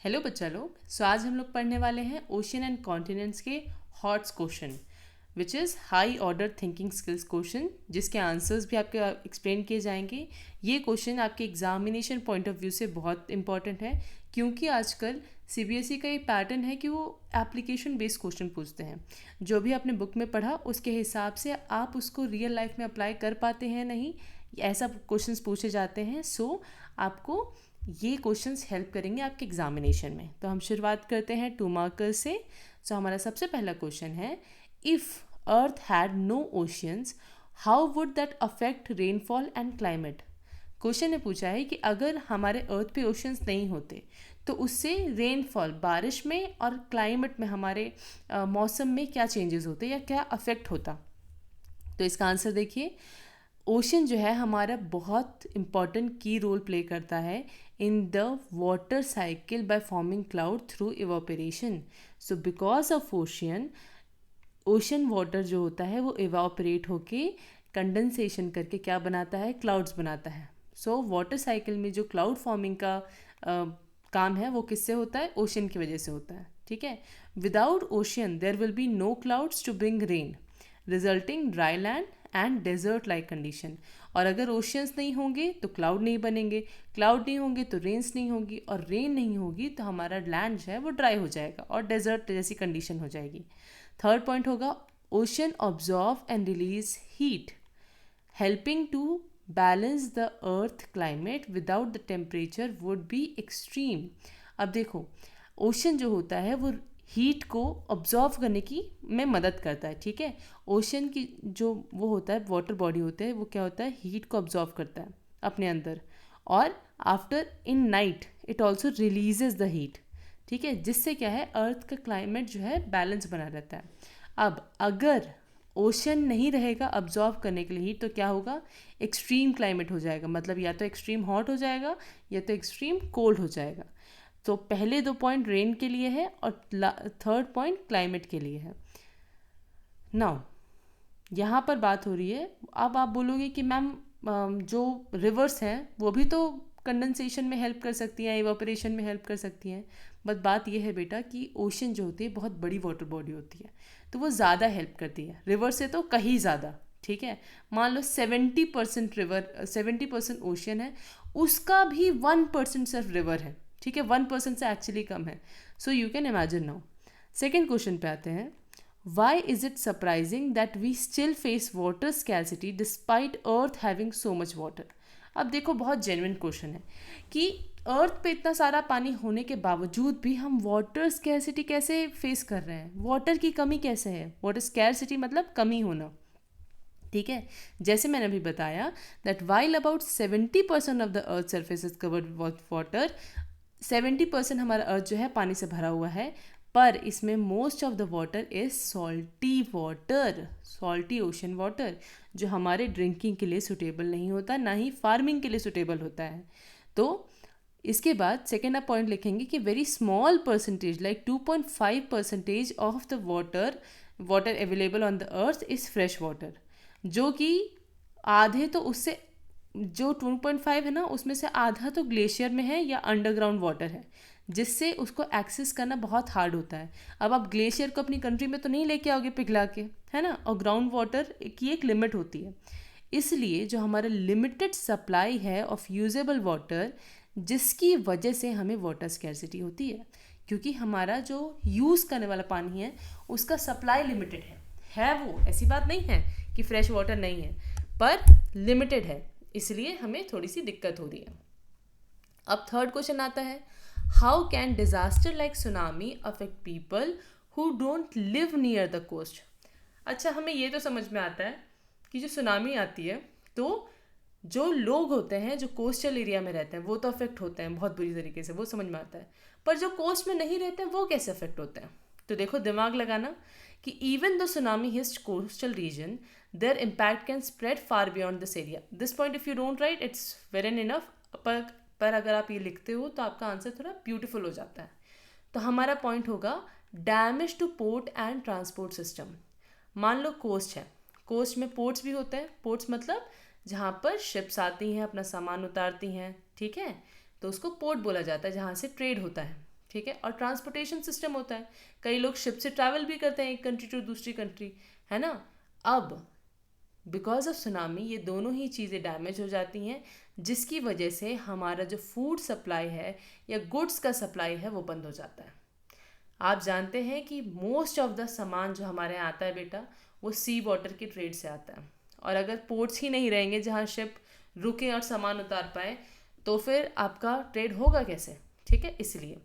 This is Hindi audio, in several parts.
हेलो बच्चा लोग। आज हम लोग पढ़ने वाले हैं ओशियन एंड कॉन्टिनेंट्स के hots question, which is high order thinking skills question, जिसके आंसर्स भी आपके एक्सप्लेन किए जाएंगे। ये क्वेश्चन आपके एग्जामिनेशन पॉइंट ऑफ व्यू से बहुत इंपॉर्टेंट है, क्योंकि आजकल सीबीएसई का ये पैटर्न है कि वो एप्लीकेशन बेस्ड क्वेश्चन पूछते हैं। जो भी आपने बुक में पढ़ा उसके हिसाब से आप उसको रियल लाइफ में अप्लाई कर पाते हैं नहीं, ऐसा क्वेश्चंस पूछे जाते हैं। सो आपको ये क्वेश्चंस हेल्प करेंगे आपके एग्जामिनेशन में। तो हम शुरुआत करते हैं 2 मार्कर से। सो हमारा सबसे पहला क्वेश्चन है, if earth had no oceans how would that affect rainfall and climate. Question ने पूछा है कि अगर हमारे अर्थ पे ओशियंस नहीं होते तो उससे रेनफॉल, बारिश में, और क्लाइमेट में, हमारे मौसम में क्या चेंजेस होते या क्या अफेक्ट होता। तो इसका आंसर देखिए, ओशन जो है हमारा बहुत इम्पॉर्टेंट की रोल प्ले करता है in the water cycle by forming cloud through evaporation. So because of ocean, ocean water जो होता है वो इवापोरेट होके कंडेंसेशन करके क्या बनाता है, क्लाउड्स बनाता है। सो वाटर साइकिल में जो क्लाउड फॉर्मिंग का काम है वो किससे होता है, ओशन की वजह से होता है। ठीक है, without ocean there will be no clouds to bring rain, resulting dry land and desert like condition. और अगर ओशियंस नहीं होंगे तो क्लाउड नहीं बनेंगे, क्लाउड नहीं होंगे तो रेन्स नहीं होगी, और रेन नहीं होगी तो हमारा लैंड जो है वो ड्राई हो जाएगा और डेजर्ट जैसी कंडीशन हो जाएगी। थर्ड पॉइंट होगा, ocean absorb and release heat, helping to balance the earth climate, without the temperature would be extreme. अब देखो, ओशन जो होता है वो हीट को ऑब्जॉर्व करने की में मदद करता है। ठीक है, ओशन की जो वो होता है, वाटर बॉडी होता है, वो क्या होता है, हीट को ऑब्जॉर्व करता है अपने अंदर, और after in night it also releases the heat. ठीक है, जिससे क्या है, अर्थ का क्लाइमेट जो है बैलेंस बना रहता है। अब अगर ओशन नहीं रहेगा अब्जॉर्व करने के लिए हीट, तो क्या होगा, एक्सट्रीम क्लाइमेट हो जाएगा। मतलब या तो एक्सट्रीम हॉट हो जाएगा या तो एक्सट्रीम कोल्ड हो जाएगा। तो पहले 2 पॉइंट रेन के लिए है और थर्ड पॉइंट क्लाइमेट के लिए है। नाउ यहाँ पर बात हो रही है, अब आप बोलोगे कि मैम जो रिवर्स हैं वो भी तो कंडेंसेशन में हेल्प कर सकती हैं, इवापोरेशन में हेल्प कर सकती हैं। बट बात यह है बेटा कि ओशन जो होती है बहुत बड़ी वाटर बॉडी होती है, तो वो ज़्यादा हेल्प करती है रिवर से तो कहीं ज़्यादा। ठीक है, मान लो 70% रिवर, 70% ओशन है, उसका भी 1% सिर्फ रिवर है। ठीक है, 1% से एक्चुअली कम है। So you can imagine now. Second question पे आते हैं, why is it surprising that we still face water scarcity despite earth having so much water। अब देखो, बहुत जेन्युइन क्वेश्चन है कि अर्थ पे इतना सारा पानी होने के बावजूद भी हम वाटर स्कैरसिटी कैसे फेस कर रहे हैं, वाटर की कमी कैसे है। वाटर स्कैरसिटी मतलब कमी होना। ठीक है, जैसे मैंने अभी बताया that while about 70% of the earth surface is covered with water, 70% हमारा अर्थ जो है पानी से भरा हुआ है, पर इसमें most of the water is salty water, salty ocean water, जो हमारे ड्रिंकिंग के लिए सुटेबल नहीं होता, ना ही फार्मिंग के लिए सुटेबल होता है। तो इसके बाद सेकेंड आप पॉइंट लिखेंगे कि very small percentage like 2.5% of the water available on the earth is fresh water, जो कि आधे तो उससे, जो 2.5 है ना, उसमें से आधा तो ग्लेशियर में है या अंडरग्राउंड वाटर है, जिससे उसको एक्सेस करना बहुत हार्ड होता है। अब आप ग्लेशियर को अपनी कंट्री में तो नहीं लेके आओगे पिघला के, है ना, और ग्राउंड वाटर की एक लिमिट होती है। इसलिए जो हमारा लिमिटेड सप्लाई है ऑफ यूजेबल वाटर, जिसकी वजह से हमें वाटर स्कैरसिटी होती है, क्योंकि हमारा जो यूज़ करने वाला पानी है उसका सप्लाई लिमिटेड है वो ऐसी बात नहीं है कि फ्रेश वाटर नहीं है, पर लिमिटेड है, इसलिए हमें थोड़ी सी दिक्कत हो रही है। अब थर्ड क्वेश्चन आता है, how can disaster like tsunami affect people who don't live near the coast. अच्छा, हमें ये तो समझ में आता है कि जो सुनामी आती है तो जो लोग होते हैं जो कोस्टल एरिया में रहते हैं वो तो अफेक्ट होते हैं बहुत बुरी तरीके से, वो समझ में आता है, पर जो कोस्ट में नहीं रहते हैं वो कैसे अफेक्ट होते हैं। तो देखो, दिमाग लगाना कि इवन द सुनामी हिस्ट coastal region, their impact can spread far beyond this area. This point if you don't write it's very enough, पर अगर आप ये लिखते हो तो आपका आंसर थोड़ा ब्यूटीफुल हो जाता है। तो हमारा पॉइंट होगा damage two port and transport system. मान लो कोस्ट है, कोस्ट में पोर्ट्स भी होते हैं, पोर्ट्स मतलब जहाँ पर शिप्स आती हैं अपना सामान उतारती हैं। ठीक है, तो उसको पोर्ट बोला जाता है, जहाँ से ट्रेड होता है। ठीक है। और ट्रांसपोर्टेशन सिस्टम होता है, कई लोग शिप से ट्रैवल भी करते हैं एक कंट्री टू दूसरी कंट्री, है ना। अब बिकॉज ऑफ सुनामी ये दोनों ही चीज़ें डैमेज हो जाती हैं, जिसकी वजह से हमारा जो फूड सप्लाई है या गुड्स का सप्लाई है वो बंद हो जाता है। आप जानते हैं कि मोस्ट ऑफ द सामान जो हमारे यहाँ आता है बेटा, वो सी वाटर की ट्रेड से आता है। और अगर पोर्ट्स ही नहीं रहेंगे जहाँ शिप रुके और सामान उतार पाए, तो फिर आपका ट्रेड होगा कैसे, ठीक है। इसलिए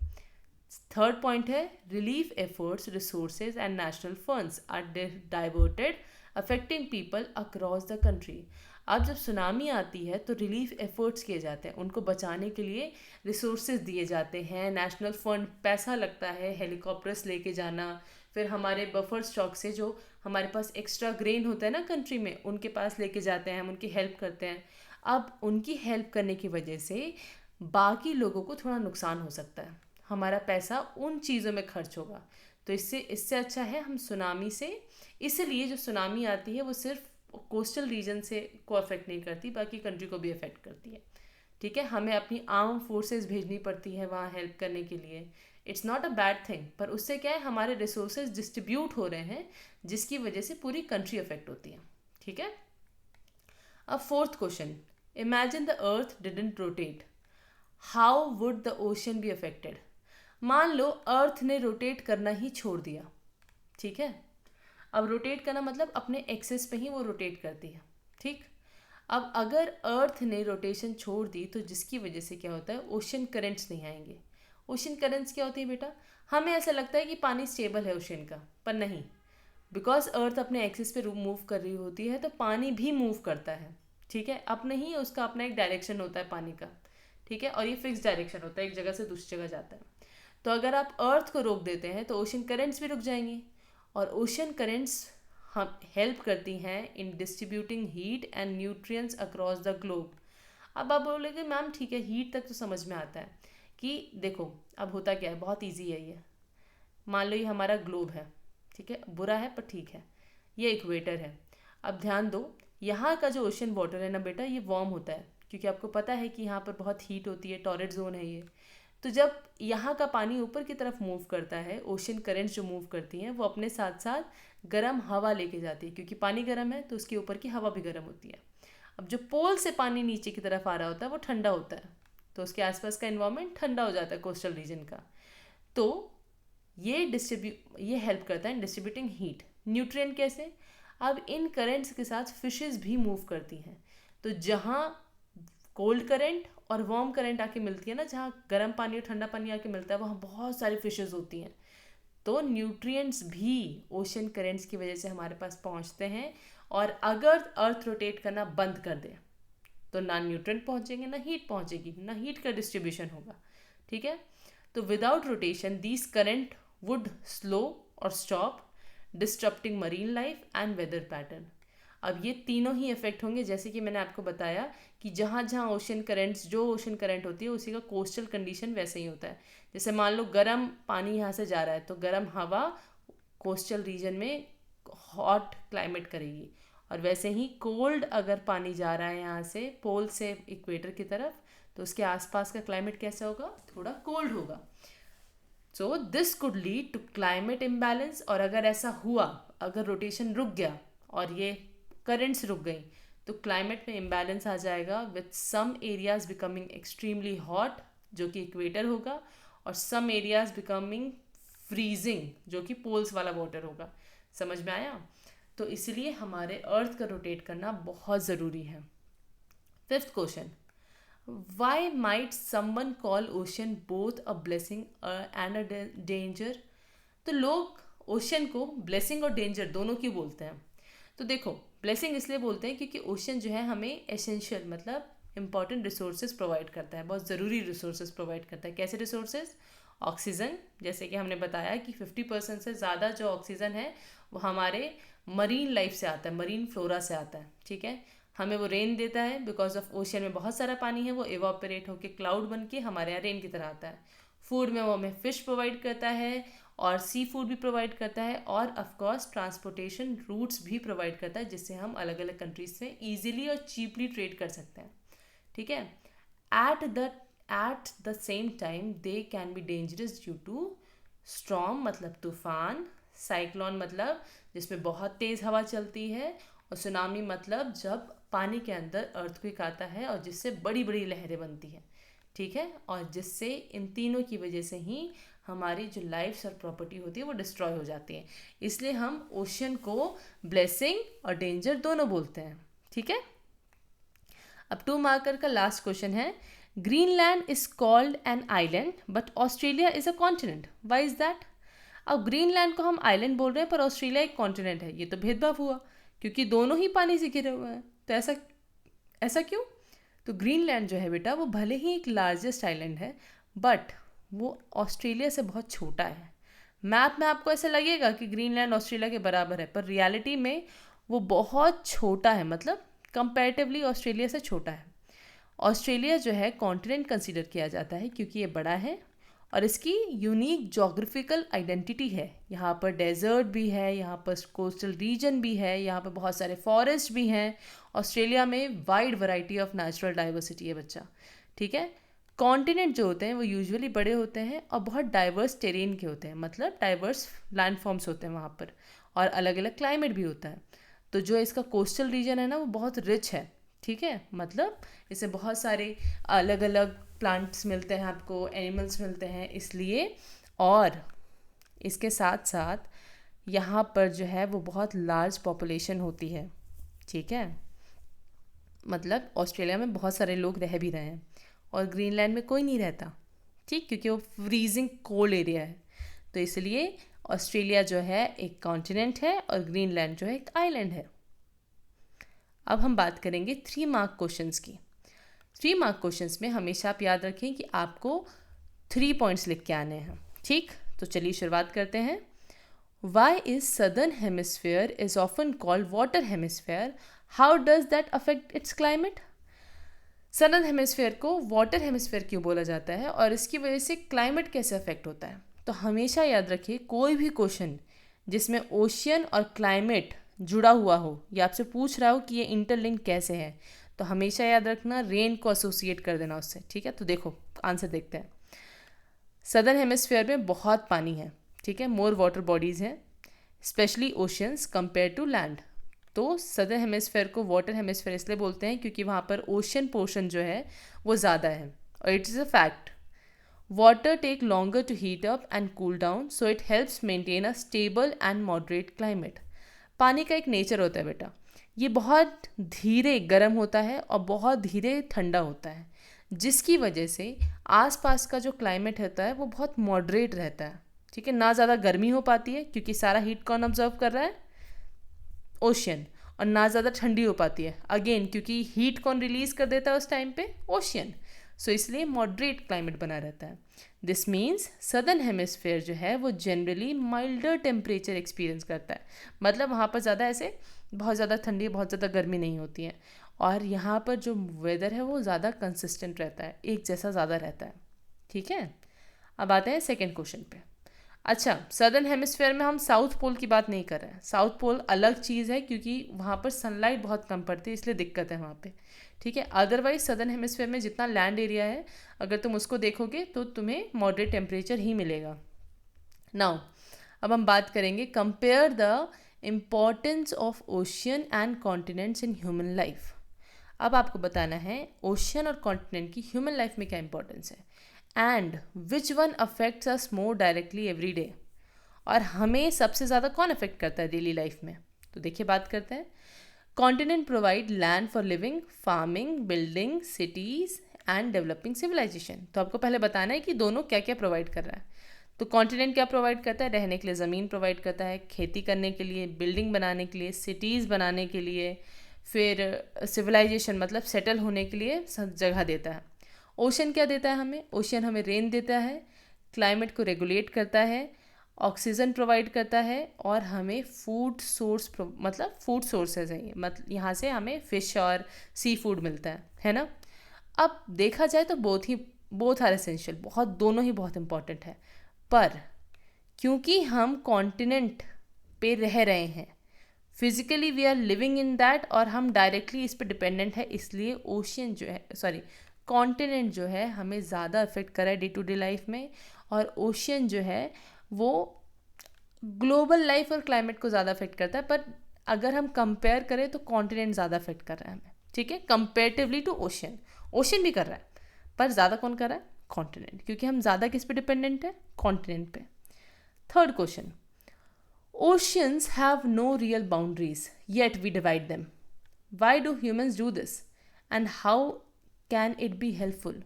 थर्ड पॉइंट है, relief efforts, resources and national funds are diverted affecting people across the country. अब जब सुनामी आती है तो रिलीफ एफर्ट्स किए जाते हैं, उनको बचाने के लिए रिसोर्सेज दिए जाते हैं, नेशनल फंड पैसा लगता है, हेलीकॉप्टर्स लेके जाना, फिर हमारे बफर स्टॉक से जो हमारे पास एक्स्ट्रा ग्रेन होता है ना कंट्री में, उनके पास लेके जाते हैं, हम उनकी हेल्प करते हैं। अब उनकी हेल्प करने की वजह से बाकी लोगों को थोड़ा नुकसान हो सकता है, हमारा पैसा उन चीज़ों में खर्च होगा। तो इससे अच्छा है हम सुनामी से, इसलिए जो सुनामी आती है वो सिर्फ कोस्टल रीजन से को अफेक्ट नहीं करती, बाकी कंट्री को भी अफेक्ट करती है, ठीक है। हमें अपनी आर्म फोर्सेस भेजनी पड़ती है वहाँ हेल्प करने के लिए। It's not a bad thing, पर उससे क्या है, हमारे रिसोर्सेज डिस्ट्रीब्यूट हो रहे हैं, जिसकी वजह से पूरी कंट्री अफेक्ट होती है, ठीक है। अब fourth question, imagine the earth didn't rotate, how would the ocean be affected. मान लो अर्थ ने रोटेट करना ही छोड़ दिया, ठीक है। अब रोटेट करना मतलब अपने एक्सेस पे ही वो रोटेट करती है, ठीक। अब अगर अर्थ ने रोटेशन छोड़ दी तो जिसकी वजह से क्या होता है, ओशन करेंट्स नहीं आएंगे। ओशन करेंट्स क्या होती है बेटा, हमें ऐसा लगता है कि पानी स्टेबल है ओशन का, पर नहीं, बिकॉज अर्थ अपने एक्सिस पे मूव कर रही होती है तो पानी भी मूव करता है, ठीक है। अपने ही उसका अपना एक डायरेक्शन होता है पानी का, ठीक है। और ये फिक्स डायरेक्शन होता है, एक जगह से दूसरी जगह जाता है। तो अगर आप अर्थ को रोक देते हैं तो ओशन करेंट्स भी रुक जाएंगे, और ओशन करेंट्स हम हेल्प करती हैं in distributing heat and nutrients across the globe. अब आप बोलोगे मैम ठीक है, हीट तक तो समझ में आता है कि देखो अब होता क्या है, बहुत ईजी है ये। मान लो ये हमारा ग्लोब है, ठीक है, बुरा है पर ठीक है, ये इक्वेटर है। अब ध्यान दो, यहाँ का जो ओशन वाटर है ना बेटा, ये वार्म होता है, क्योंकि आपको पता है कि यहाँ पर बहुत हीट होती है, टॉरेट जोन है ये। तो जब यहाँ का पानी ऊपर की तरफ मूव करता है, ओशन करेंट्स जो मूव करती हैं वो अपने साथ साथ गर्म हवा लेके जाती है, क्योंकि पानी गर्म है तो उसके ऊपर की हवा भी गर्म होती है। अब जो पोल से पानी नीचे की तरफ आ रहा होता है वो ठंडा होता है, तो उसके आसपास का इन्वायरमेंट ठंडा हो जाता है कोस्टल रीजन का। तो ये हेल्प करता है इन डिस्ट्रीब्यूटिंग हीट। न्यूट्रिएंट कैसे, अब इन करेंट्स के साथ फिशेस भी मूव करती हैं, तो जहाँ कोल्ड करंट और वार्म करंट आके मिलती है ना, जहाँ गर्म पानी और ठंडा पानी आके मिलता है, वहाँ बहुत सारी फिशेस होती हैं। तो न्यूट्रिएंट्स भी ओशन करेंट्स की वजह से हमारे पास पहुँचते हैं, और अगर अर्थ रोटेट करना बंद कर दे तो ना न्यूट्रिएंट पहुँचेंगे, ना हीट पहुँचेगी, ना हीट का डिस्ट्रीब्यूशन होगा, ठीक है। तो without rotation these current would slow और stop, disrupting marine life and weather pattern. अब ये तीनों ही इफेक्ट होंगे, जैसे कि मैंने आपको बताया कि जहाँ जहाँ ओशन करेंट्स, जो ओशन करंट होती है उसी का कोस्टल कंडीशन वैसे ही होता है। जैसे मान लो गर्म पानी यहाँ से जा रहा है तो गर्म हवा कोस्टल रीजन में हॉट क्लाइमेट करेगी, और वैसे ही कोल्ड अगर पानी जा रहा है यहाँ से पोल से इक्वेटर की तरफ, तो उसके आसपास का क्लाइमेट कैसा होगा, थोड़ा कोल्ड होगा। So this could lead to climate imbalance. और अगर ऐसा हुआ, अगर रोटेशन रुक गया और ये करंट्स रुक गई, तो क्लाइमेट में इम्बैलेंस आ जाएगा, with some areas becoming extremely hot जो कि इक्वेटर होगा, और सम एरियाज बिकमिंग फ्रीजिंग जो कि पोल्स वाला वाटर होगा। समझ में आया। तो इसलिए हमारे अर्थ का रोटेट करना बहुत ज़रूरी है। Fifth question, why might someone call ocean both a blessing and a danger. तो लोग ओशन को ब्लेसिंग और डेंजर दोनों की बोलते हैं। तो देखो, ब्लेसिंग इसलिए बोलते हैं क्योंकि ओशन जो है हमें एसेंशियल मतलब इंपॉर्टेंट रिसोर्सेज प्रोवाइड करता है, बहुत ज़रूरी रिसोर्सेज प्रोवाइड करता है। कैसे रिसोर्सेज, ऑक्सीजन, जैसे कि हमने बताया कि 50% से ज़्यादा जो ऑक्सीजन है वो हमारे मरीन लाइफ से आता है, मरीन फ्लोरा से आता है, ठीक है। हमें वो रेन देता है, बिकॉज ऑफ ओशन में बहुत सारा पानी है, वो एवापोरेट होकर क्लाउड बन के हमारे यहाँ रेन की तरह आता है। फूड में वो हमें फिश प्रोवाइड करता है, और सी फूड भी प्रोवाइड करता है, और ऑफकोर्स ट्रांसपोर्टेशन रूट्स भी प्रोवाइड करता है, जिससे हम अलग अलग कंट्रीज से ईजिली और चीपली ट्रेड कर सकते हैं, ठीक है। At the same time they can be dangerous due to storm मतलब तूफान, साइक्लोन मतलब जिसमें बहुत तेज़ हवा चलती है, और सुनामी मतलब जब पानी के अंदर अर्थक्वेक आता है और जिससे बड़ी बड़ी लहरें बनती हैं, ठीक है, और जिससे इन तीनों की वजह से ही हमारी जो लाइफ और प्रॉपर्टी होती है वो डिस्ट्रॉय हो जाती है। इसलिए हम ओशन को ब्लेसिंग और डेंजर दोनों बोलते हैं, ठीक है। अब 2 मार्कर का लास्ट क्वेश्चन है, Greenland is called an island but Australia is a continent, why is that? अब ग्रीनलैंड को हम आइलैंड बोल रहे हैं पर ऑस्ट्रेलिया एक कॉन्टिनेंट है, ये तो भेदभाव हुआ क्योंकि दोनों ही पानी से घिरे हुए हैं। तो ऐसा ऐसा क्यों? तो ग्रीनलैंड जो है बेटा वो भले ही एक लार्जेस्ट आइलैंड है बट वो ऑस्ट्रेलिया से बहुत छोटा है। मैप में आपको ऐसा लगेगा कि ग्रीनलैंड ऑस्ट्रेलिया के बराबर है पर रियलिटी में वो बहुत छोटा है, मतलब कंपैरेटिवली ऑस्ट्रेलिया से छोटा है। ऑस्ट्रेलिया जो है कॉन्टिनेंट कंसीडर किया जाता है क्योंकि ये बड़ा है और इसकी यूनिक जोग्राफिकल आइडेंटिटी है। यहाँ पर डेजर्ट भी है, यहाँ पर कोस्टल रीजन भी है, यहाँ पर बहुत सारे फॉरेस्ट भी हैं। ऑस्ट्रेलिया में wide variety of natural diversity है बच्चा, ठीक है। कॉन्टिनेंट जो होते हैं वो यूजुअली बड़े होते हैं और बहुत डाइवर्स टेरेन के होते हैं, मतलब डाइवर्स लैंडफॉर्म्स होते हैं वहाँ पर और अलग अलग क्लाइमेट भी होता है। तो जो इसका कोस्टल रीजन है ना वो बहुत रिच है, ठीक है, मतलब इसमें बहुत सारे अलग अलग प्लांट्स मिलते हैं आपको, एनिमल्स मिलते हैं इसलिए, और इसके साथ साथ यहाँ पर जो है वो बहुत लार्ज पॉपुलेशन होती है, ठीक है, मतलब ऑस्ट्रेलिया में बहुत सारे लोग रह भी रहे हैं और ग्रीनलैंड में कोई नहीं रहता, ठीक, क्योंकि वो फ्रीजिंग कोल्ड एरिया है। तो इसलिए ऑस्ट्रेलिया जो है एक कॉन्टिनेंट है और ग्रीनलैंड जो है एक आइलैंड है। अब हम बात करेंगे 3 मार्क क्वेश्चंस की। 3 मार्क क्वेश्चंस में हमेशा आप याद रखें कि आपको 3 पॉइंट्स लिख के आने हैं, ठीक। तो चलिए शुरुआत करते हैं। Why is southern hemisphere is often called water hemisphere, how does that affect its climate? Southern hemisphere को वाटर हेमिस्फेयर क्यों बोला जाता है और इसकी वजह से क्लाइमेट कैसे अफेक्ट होता है? तो हमेशा याद रखिए कोई भी क्वेश्चन जिसमें ओशियन और क्लाइमेट जुड़ा हुआ हो या आपसे पूछ रहा हो कि ये इंटरलिंक कैसे है, तो हमेशा याद रखना रेन को एसोसिएट कर देना उससे, ठीक है। तो देखो आंसर देखते हैं। सदर्न हेमिस्फेयर में बहुत पानी है, ठीक है, मोर वाटर बॉडीज़ हैं, specially oceans compare to land. तो सदर्न हेमिस्फेयर को वाटर हेमिस्फेयर इसलिए बोलते हैं क्योंकि वहाँ पर ओशियन पोर्शन जो है वो ज़्यादा है और it is a fact. Water take longer to heat up and cool down so it helps maintain a stable and moderate climate. पानी का एक नेचर होता है बेटा, ये बहुत धीरे गर्म होता है और बहुत धीरे ठंडा होता है, जिसकी वजह से आसपास का जो क्लाइमेट होता है वो बहुत मॉडरेट रहता है, ठीक है। ना ज़्यादा गर्मी हो पाती है क्योंकि सारा हीट कौन ऑब्जर्व कर रहा है? ओशियन। और ना ज़्यादा ठंडी हो पाती है अगेन क्योंकि हीट कौन रिलीज कर देता है उस टाइम पे? ओशियन। सो इसलिए मॉडरेट क्लाइमेट बना रहता है। दिस मीन्स सदर्न हेमिस्फेयर जो है वो जनरली माइल्डर टेम्परेचर एक्सपीरियंस करता है, मतलब वहाँ पर ज़्यादा ऐसे बहुत ज़्यादा ठंडी बहुत ज़्यादा गर्मी नहीं होती है और यहाँ पर जो वेदर है वो ज़्यादा कंसिस्टेंट रहता है, एक जैसा ज़्यादा रहता है, ठीक है। अब आते हैं सेकेंड क्वेश्चन पे। अच्छा, सदर्न हेमिस्फेयर में हम साउथ पोल की बात नहीं कर रहे हैं, साउथ पोल अलग चीज़ है क्योंकि वहाँ पर सनलाइट बहुत कम पड़ती है इसलिए दिक्कत है वहाँ पे, ठीक है। अदरवाइज सदर्न हेमिस्फेयर में जितना लैंड एरिया है अगर तुम उसको देखोगे तो तुम्हें मॉडरेट टेम्परेचर ही मिलेगा। नाउ अब हम बात करेंगे compare the importance of ocean and continents in human life. अब आपको बताना है ओशियन और कॉन्टिनेंट की ह्यूमन लाइफ में क्या इंपॉर्टेंस है and which one affects us more directly every day, और हमें सबसे ज़्यादा कौन अफेक्ट करता है डेली लाइफ में। तो देखिए बात करते हैं। Continent provide land for living, farming, building cities and developing civilisation. तो आपको पहले बताना है कि दोनों क्या क्या प्रोवाइड कर रहा है। तो कॉन्टिनेंट क्या प्रोवाइड करता है? रहने के लिए ज़मीन प्रोवाइड करता है, खेती करने के लिए, बिल्डिंग बनाने के लिए, सिटीज़ बनाने के लिए, फिर सिविलाइजेशन मतलब सेटल होने के लिए जगह देता है। ओशन क्या देता है हमें? ओशन हमें रेन देता है, क्लाइमेट को रेगुलेट करता है, ऑक्सीजन प्रोवाइड करता है और हमें फूड सोर्स मतलब फूड सोर्सेज है, मतलब यहाँ से हमें फ़िश और सी फूड मिलता है ना। अब देखा जाए तो बोथ आर एसेंशियल, बहुत दोनों ही बहुत इंपॉर्टेंट है, पर क्योंकि हम कॉन्टिनेंट पे रह रहे हैं, physically we are living in that और हम डायरेक्टली इस पर डिपेंडेंट है, इसलिए ओशियन जो है कॉन्टिनेंट जो है हमें ज़्यादा अफेक्ट कर रहा है डे टू डे लाइफ में, और ओशियन जो है वो ग्लोबल लाइफ और क्लाइमेट को ज़्यादा अफेक्ट करता है। पर अगर हम कंपेयर करें तो कॉन्टिनेंट ज़्यादा अफेक्ट कर रहा है हमें, ठीक है, कंपेरेटिवली टू ओशियन। ओशियन भी कर रहा है पर ज़्यादा कौन कर रहा है? कॉन्टिनेंट, क्योंकि हम ज़्यादा किस पे डिपेंडेंट है? कॉन्टिनेंट पे। Third question, oceans have no real boundaries yet we divide them, why do humans do this and how can it be helpful?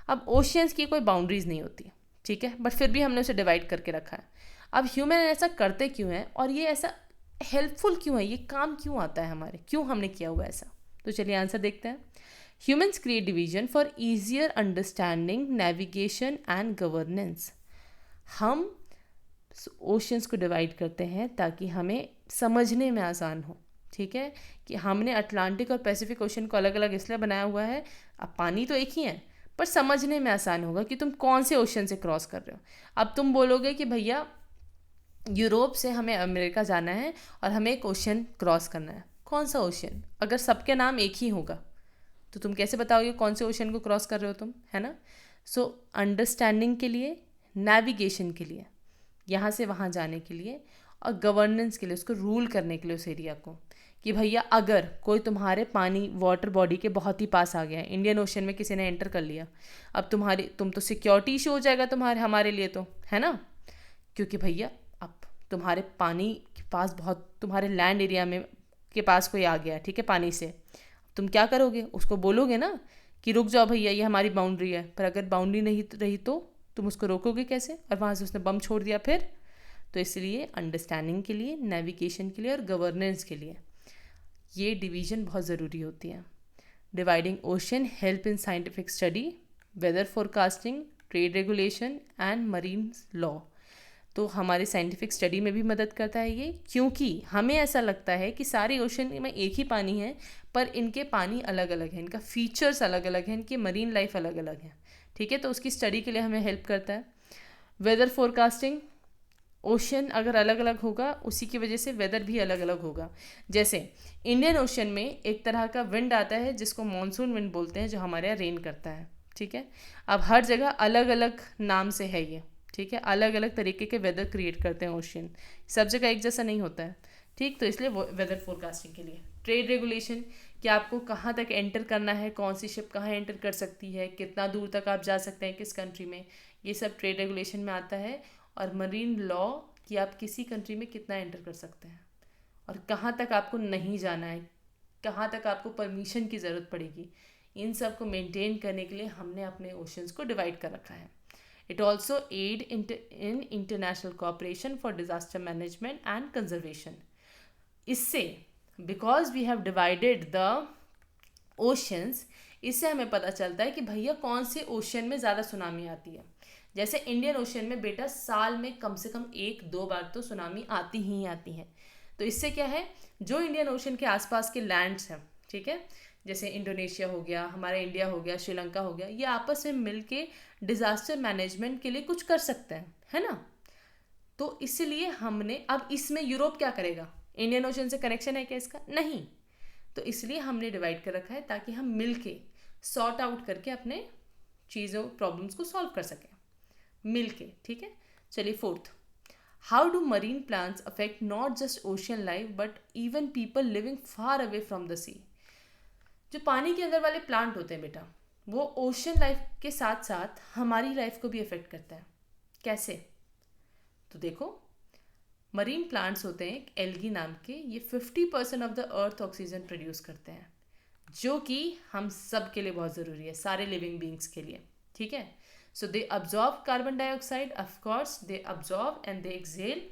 अब ओशियंस की कोई बाउंड्रीज नहीं होती, ठीक है, बट फिर भी हमने उसे डिवाइड करके रखा है। अब ह्यूमन ऐसा करते क्यों हैं और ये ऐसा हेल्पफुल क्यों है, ये काम क्यों आता है हमारे, क्यों हमने किया हुआ ऐसा? तो चलिए आंसर देखते हैं। Humans create division for easier understanding, navigation and governance. हम ओशंस को डिवाइड करते हैं ताकि हमें समझने में आसान हो, ठीक है, कि हमने अटलांटिक और पैसिफिक ओशन को अलग अलग इसलिए बनाया हुआ है, अब पानी तो एक ही है पर समझने में आसान होगा कि तुम कौन से ओशन से क्रॉस कर रहे हो। अब तुम बोलोगे कि भैया यूरोप से हमें अमेरिका जाना है और हमें एक ओशन क्रॉस करना है, कौन सा ओशन? अगर सबके नाम एक ही होगा तो तुम कैसे बताओगे कौन से ओशन को क्रॉस कर रहे हो तुम, है ना? सो अंडरस्टैंडिंग के लिए, नेविगेशन के लिए, यहाँ से वहाँ जाने के लिए, और गवर्नेंस के लिए, उसको रूल करने के लिए उस एरिया को, कि भैया अगर कोई तुम्हारे पानी वाटर बॉडी के बहुत ही पास आ गया है, इंडियन ओशन में किसी ने एंटर कर लिया, अब तुम तो सिक्योरिटी इशू हो जाएगा हमारे लिए तो, है ना? क्योंकि भैया अब तुम्हारे पानी के पास बहुत, तुम्हारे लैंड एरिया में के पास कोई आ गया है, ठीक है, पानी से, तुम क्या करोगे? उसको बोलोगे ना कि रुक जाओ भैया, ये हमारी बाउंड्री है। पर अगर बाउंड्री नहीं रही तो तुम उसको रोकोगे कैसे? और वहाँ से उसने बम छोड़ दिया फिर। तो इसलिए अंडरस्टैंडिंग के लिए, नेविगेशन के लिए और गवर्नेंस के लिए ये डिवीजन बहुत ज़रूरी होती है। Dividing ocean help in scientific study, weather forecasting, trade regulation and marine law. तो हमारे साइंटिफिक स्टडी में भी मदद करता है ये, क्योंकि हमें ऐसा लगता है कि सारे ओशन में एक ही पानी है, पर इनके पानी अलग अलग हैं, इनका फीचर्स अलग अलग हैं, इनकी मरीन लाइफ अलग अलग है, ठीक है, तो उसकी स्टडी के लिए हमें हेल्प करता है। वेदर फोरकास्टिंग, ओशन अगर अलग अलग होगा उसी की वजह से वेदर भी अलग अलग होगा। जैसे इंडियन ओशन में एक तरह का विंड आता है जिसको मानसून विंड बोलते हैं, जो हमारे यहाँ रेन करता है, ठीक है। अब हर जगह अलग अलग नाम से है ये, ठीक है, अलग अलग तरीके के वेदर क्रिएट करते हैं ओशन, सब जगह एक जैसा नहीं होता है, ठीक। तो इसलिए वेदर फोरकास्टिंग के लिए ट्रेड रेगुलेशन, कि आपको कहाँ तक एंटर करना है, कौन सी शिप कहाँ एंटर कर सकती है, कितना दूर तक आप जा सकते हैं किस कंट्री में, ये सब ट्रेड रेगुलेशन में आता है। और मरीन लॉ, कि आप किसी कंट्री में कितना एंटर कर सकते हैं और कहाँ तक आपको नहीं जाना है, कहाँ तक आपको परमिशन की ज़रूरत पड़ेगी, इन सब को मेंटेन करने के लिए हमने अपने ओशंस को डिवाइड कर रखा है। It also aid in international cooperation for disaster management and conservation. इससे because we have divided the oceans, इससे हमें पता चलता है कि भैया कौन से ओशन में ज़्यादा सुनामी आती है। जैसे इंडियन ओशन में बेटा साल में कम से कम 1-2 बार तो सुनामी आती ही आती है। तो इससे क्या है, जो इंडियन ओशन के आसपास के लैंड्स हैं, ठीक है, जैसे इंडोनेशिया हो गया, हमारा इंडिया हो गया, श्रीलंका हो गया, ये आपस में मिल के डिज़ास्टर मैनेजमेंट के लिए कुछ कर सकते हैं, है ना। तो इसलिए हमने, अब इसमें यूरोप क्या करेगा? इंडियन ओशन से कनेक्शन है क्या इसका? नहीं। तो इसलिए हमने डिवाइड कर रखा है ताकि हम मिल के सॉर्ट आउट करके अपने चीज़ों, प्रॉब्लम्स को सॉल्व कर सकें मिल के, ठीक है। चलिए fourth, how do marine plants affect not just ocean life but even people living far away from the sea? जो पानी के अंदर वाले प्लांट होते हैं बेटा, वो ओशन लाइफ के साथ साथ हमारी लाइफ को भी अफेक्ट करता है। कैसे? तो देखो, मरीन प्लांट्स होते हैं एक एल्गी नाम के, ये 50% of the earth oxygen produce करते हैं, जो कि हम सब के लिए बहुत ज़रूरी है, सारे लिविंग बींग्स के लिए, ठीक है। So they absorb carbon dioxide, of course they absorb and they exhale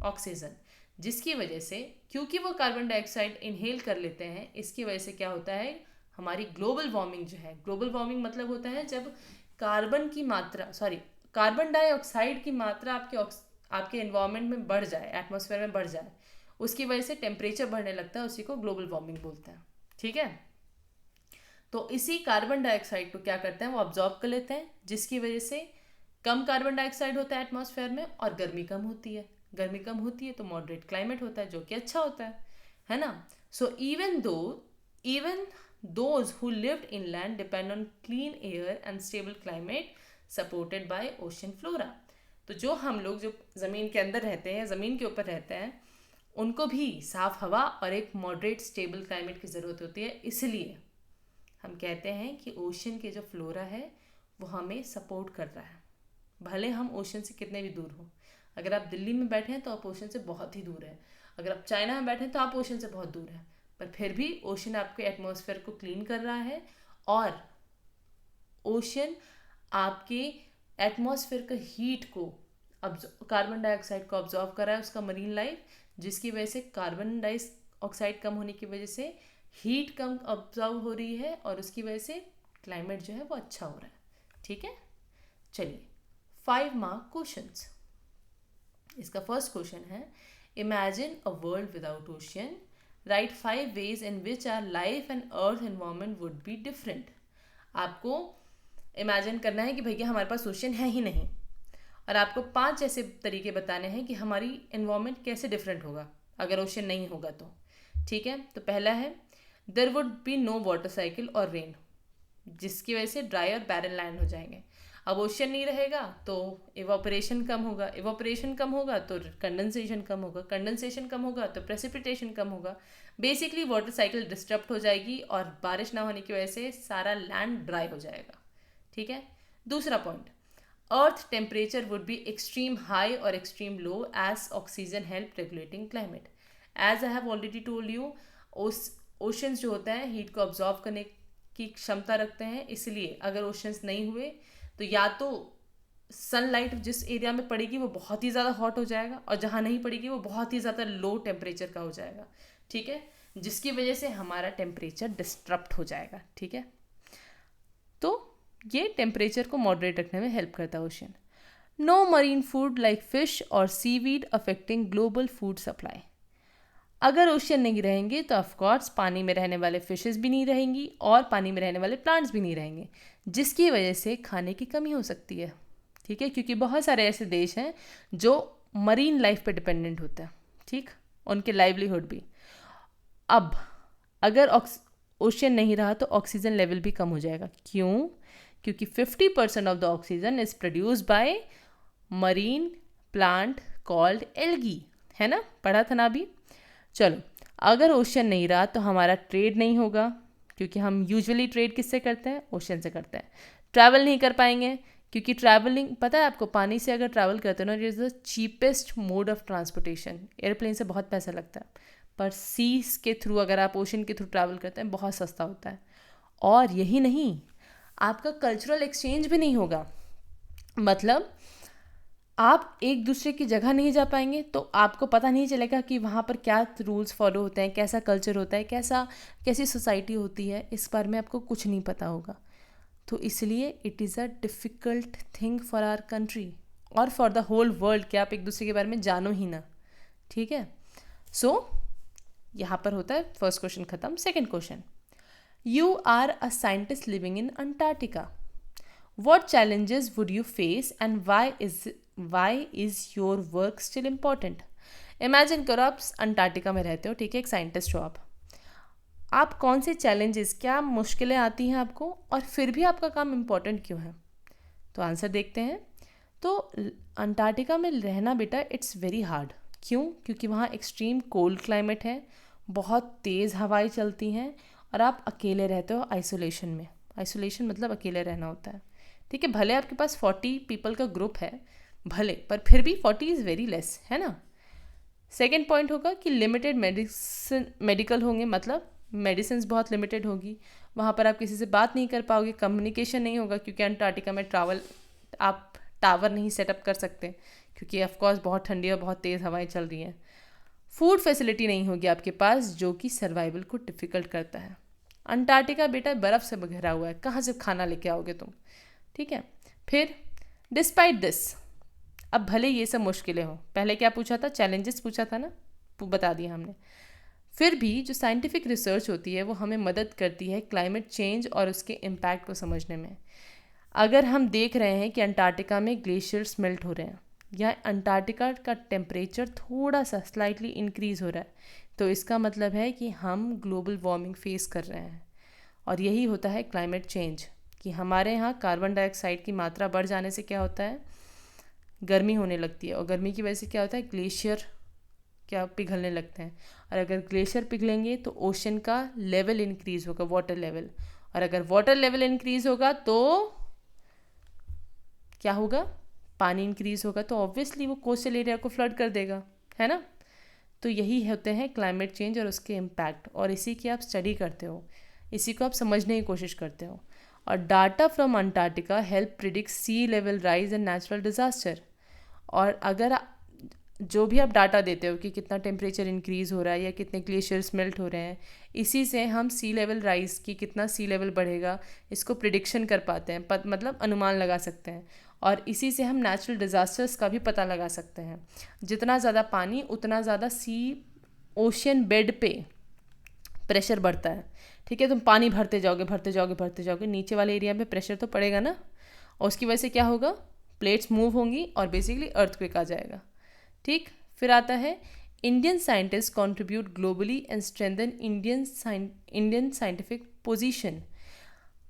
oxygen, जिसकी वजह से, क्योंकि वो कार्बन डाइऑक्साइड इनहेल कर लेते हैं, इसकी वजह से क्या होता है, हमारी ग्लोबल वार्मिंग जो है, ग्लोबल वार्मिंग मतलब होता है जब कार्बन डाइऑक्साइड की मात्रा आपके एनवायरनमेंट में बढ़ जाए, एटमॉस्फेयर में बढ़ जाए, उसकी वजह से टेम्परेचर बढ़ने लगता है, उसी को ग्लोबल वार्मिंग बोलते हैं, ठीक है। तो इसी कार्बन डाइऑक्साइड को क्या करते हैं, वो ऑब्जॉर्ब कर लेते हैं, जिसकी वजह से कम कार्बन डाइऑक्साइड होता है एटमॉस्फेयर में और गर्मी कम होती है। गर्मी कम होती है तो मॉडरेट क्लाइमेट होता है, जो कि अच्छा होता है ना। So even those who lived inland depend on clean air and stable climate supported by ocean flora. तो जो हम लोग जो ज़मीन के अंदर रहते हैं, ज़मीन के ऊपर रहते हैं, उनको भी साफ़ हवा और एक मॉडरेट स्टेबल क्लाइमेट की ज़रूरत होती है. इसलिए हम कहते हैं कि ओशन के जो फ्लोरा है वो हमें सपोर्ट कर रहा है, भले हम ओशन से कितने भी दूर हो. अगर आप दिल्ली में बैठे हैं तो आप ओशन से बहुत ही दूर हैं. अगर आप चाइना में बैठे हैं तो आप ओशन से बहुत दूर हैं. पर फिर भी ओशन आपके एटमॉस्फेयर को क्लीन कर रहा है और ओशन आपके एटमॉस्फेयर का हीट को कार्बन डाइऑक्साइड को ऑब्जॉर्व कर रहा है, उसका मरीन लाइफ, जिसकी वजह से कार्बन डाइऑक्साइड कम होने की वजह से हीट कम ऑब्जॉर्व हो रही है और उसकी वजह से क्लाइमेट जो है वो अच्छा हो रहा है. ठीक है, चलिए 5 मार्क क्वेश्चंस. इसका फर्स्ट क्वेश्चन है, imagine a world without ocean, write 5 ways in which our life and earth environment would be different. आपको इमेजिन करना है कि भैया हमारे पास ओशियन है ही नहीं और आपको 5 ऐसे तरीके बताने हैं कि हमारी एनवायरनमेंट कैसे डिफरेंट होगा अगर ओशियन नहीं होगा तो. ठीक है, तो पहला है, there would be no water cycle और रेन, जिसकी वजह से ड्राई और बैरन लैंड हो जाएंगे. अब ओशन नहीं रहेगा तो इवापोरेशन कम होगा, इवापोरेशन कम होगा तो कंडेंसेशन कम होगा, कंडेंसेशन कम होगा तो प्रेसिपिटेशन कम होगा. बेसिकली वाटर साइकिल डिस्टर्ब हो जाएगी और बारिश ना होने की वजह से सारा लैंड ड्राई हो जाएगा. ठीक है, दूसरा point, earth temperature would be extreme high और extreme low as oxygen help regulating climate. As I have already told you, oceans जो होता है हीट को ऑब्जॉर्व करने की क्षमता रखते हैं. इसलिए अगर ओशंस नहीं हुए तो या तो सनलाइट जिस एरिया में पड़ेगी वो बहुत ही ज़्यादा हॉट हो जाएगा और जहाँ नहीं पड़ेगी वो बहुत ही ज़्यादा लो टेम्परेचर का हो जाएगा. ठीक है, जिसकी वजह से हमारा टेम्परेचर डिस्टर्ब हो जाएगा. ठीक है, तो ये टेम्परेचर को मॉडरेट रखने में हेल्प करता है ocean. No marine food like fish और seaweed affecting global food supply. अगर ओशन नहीं रहेंगे तो ऑफकोर्स पानी में रहने वाले फिशेस भी नहीं रहेंगी और पानी में रहने वाले प्लांट्स भी नहीं रहेंगे, जिसकी वजह से खाने की कमी हो सकती है. ठीक है, क्योंकि बहुत सारे ऐसे देश हैं जो मरीन लाइफ पे डिपेंडेंट होते हैं. ठीक, उनके लाइवलीहुड भी. अब अगर ओशन नहीं रहा तो ऑक्सीजन लेवल भी कम हो जाएगा. क्यों? क्योंकि 50% of the oxygen is produce by marine plant called algae. है ना, पढ़ा था ना अभी. चलो, अगर ओशन नहीं रहा तो हमारा ट्रेड नहीं होगा, क्योंकि हम यूजुअली ट्रेड किससे करते हैं? ओशन से करते हैं. ट्रैवल नहीं कर पाएंगे, क्योंकि ट्रैवलिंग, पता है आपको, पानी से अगर ट्रैवल करते हो ना, it is the cheapest mode of transportation. Airplane से बहुत पैसा लगता है, पर सीज के थ्रू अगर आप ओशन के थ्रू ट्रैवल करते हैं बहुत सस्ता होता है. और यही नहीं, आपका कल्चरल एक्सचेंज भी नहीं होगा. मतलब आप एक दूसरे की जगह नहीं जा पाएंगे तो आपको पता नहीं चलेगा कि वहाँ पर क्या रूल्स फॉलो होते हैं, कैसा कल्चर होता है, कैसी सोसाइटी होती है. इस बारे में आपको कुछ नहीं पता होगा. तो इसलिए it is a difficult thing for our country और फॉर द होल वर्ल्ड कि आप एक दूसरे के बारे में जानो ही ना. ठीक है, सो यहाँ पर होता है फर्स्ट क्वेश्चन ख़त्म. Second question, you are a scientist living in Antarctica. What challenges would you face and why is your work still important? Imagine करो आप अंटार्कटिका में रहते हो. ठीक है, एक साइंटिस्ट हो आप कौन से चैलेंजेस, क्या मुश्किलें आती हैं आपको और फिर भी आपका काम इम्पोर्टेंट क्यों है? तो आंसर देखते हैं. तो अंटार्कटिका में रहना बेटा इट्स वेरी हार्ड. क्यों? क्योंकि वहाँ एक्सट्रीम कोल्ड क्लाइमेट है, बहुत तेज़ हवाएं चलती हैं और आप अकेले रहते हो आइसोलेशन में. आइसोलेशन मतलब अकेले रहना होता है. ठीक है, भले आपके पास 40 पीपल का ग्रुप है, भले, पर फिर भी 40 इज़ वेरी लेस, है ना. सेकेंड पॉइंट होगा कि लिमिटेड मेडिकल होंगे, मतलब मेडिसिन बहुत लिमिटेड होगी. वहाँ पर आप किसी से बात नहीं कर पाओगे, कम्युनिकेशन नहीं होगा, क्योंकि अंटार्कटिका में आप टावर नहीं सेटअप कर सकते, क्योंकि ऑफकोर्स बहुत ठंडी और बहुत तेज़ हवाएं चल रही हैं. फूड फैसिलिटी नहीं होगी आपके पास, जो कि सर्वाइवल को डिफ़िकल्ट करता है. अंटार्कटिका बेटा बर्फ़ से घिरा हुआ है, कहाँ से खाना लेके आओगे तुम? ठीक है, फिर डिस्पाइट दिस, अब भले ये सब मुश्किलें हों, पहले क्या पूछा था? चैलेंजेस पूछा था ना, बता दिया हमने. फिर भी जो साइंटिफिक रिसर्च होती है वो हमें मदद करती है क्लाइमेट चेंज और उसके इम्पैक्ट को समझने में. अगर हम देख रहे हैं कि अंटार्कटिका में ग्लेशियर्स मेल्ट हो रहे हैं या अंटार्कटिका का टेम्परेचर थोड़ा सा स्लाइटली इंक्रीज़ हो रहा है, तो इसका मतलब है कि हम ग्लोबल वार्मिंग फेस कर रहे हैं. और यही होता है क्लाइमेट चेंज, कि हमारे यहाँ कार्बन डाइऑक्साइड की मात्रा बढ़ जाने से क्या होता है, गर्मी होने लगती है, और गर्मी की वजह से क्या होता है, ग्लेशियर क्या पिघलने लगते हैं, और अगर ग्लेशियर पिघलेंगे तो ओशन का लेवल इंक्रीज होगा, वाटर लेवल, और अगर वाटर लेवल इंक्रीज होगा तो क्या होगा, पानी इंक्रीज होगा, तो ऑब्वियसली वो कोस्टल एरिया को फ्लड कर देगा, है ना। तो यही होते हैं क्लाइमेट चेंज और उसके इम्पैक्ट, और इसी की आप स्टडी करते हो, इसी को आप समझने की कोशिश करते हो। और data from Antarctica help predict sea level rise and natural disaster. और अगर जो भी आप डाटा देते हो कि कितना टेम्परेचर इंक्रीज़ हो रहा है या कितने ग्लेशियर्स मेल्ट हो रहे हैं, इसी से हम सी लेवल राइज की कितना सी लेवल बढ़ेगा इसको प्रिडिक्शन कर पाते हैं, मतलब अनुमान लगा सकते हैं। और इसी से हम नेचुरल डिज़ास्टर्स का भी पता लगा सकते हैं। जितना ज़्यादा पानी उतना ज़्यादा ओशियन बेड पे प्रेशर बढ़ता है, ठीक है। तुम पानी भरते जाओगे भरते जाओगे भरते जाओगे, नीचे वाले एरिया में प्रेशर तो पड़ेगा ना, और उसकी वजह से क्या होगा, प्लेट्स मूव होंगी और बेसिकली अर्थक्वेक आ जाएगा, ठीक। फिर आता है Indian scientist contribute globally and strengthen Indian scientific position.